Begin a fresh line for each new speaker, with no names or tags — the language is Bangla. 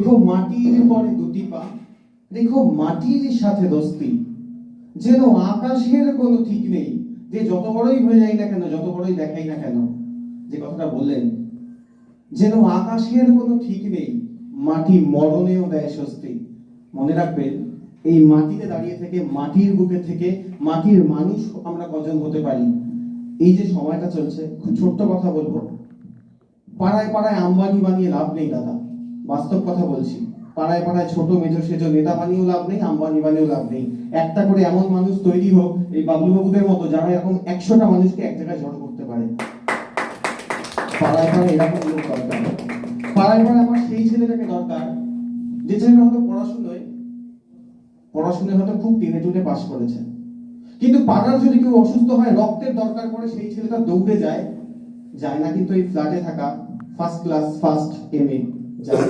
দেখো মাটির পরে দুটি পা, দেখো মাটির সাথে দোস্তি, যেন আকাশের কোনো ঠিক নেই, যে যত বড়ই হয়ে যাই না কেন, যত বড়ই দেখাই না কেন, যে কথাটা বললেন, যেন আকাশের কোনো ঠিক নেই, মাটি মরণেও দেয় স্বস্তি। মনে রাখবেন, এই মাটিতে দাঁড়িয়ে থেকে, মাটির বুকে থেকে মাটির মানুষ আমরা কজন হতে পারি। এই যে সময়টা চলছে, খুব ছোট্ট কথা বলবো, পাড়ায় পাড়ায় আম্বানি বানিয়ে লাভ নেই দাদা, বাস্তব কথা বলছি। পাড়ায় পাড়ায় ছোট মেজো সেজো নেতা বানিয়েও লাভ নেই, আম্বানি বানিয়েও লাভ নেই। একটা করে এমন মানুষ তৈরি হোক এই বাবলু বাবুদের মতো, যারা এরকম 100টা মানুষকে এক জায়গায় জড়ো করতে পারে। পাড়ায় পাড়ায় এরকম লোক দরকার। পাড়ায় পাড়ায় আমার সেই ছেলেটাকে দরকার, যে ছেলেটা হয়তো পড়াশুনোয় হয়তো খুব টেনে টুনে পাশ করেছে, কিন্তু পাড়ার যদি কেউ অসুস্থ হয়, রক্তের দরকার পড়ে, সেই ছেলেটা দৌড়ে যায় না কিন্তু এই ফ্ল্যাটে থাকা ফার্স্ট ক্লাস ফার্স্ট এমএ যায়।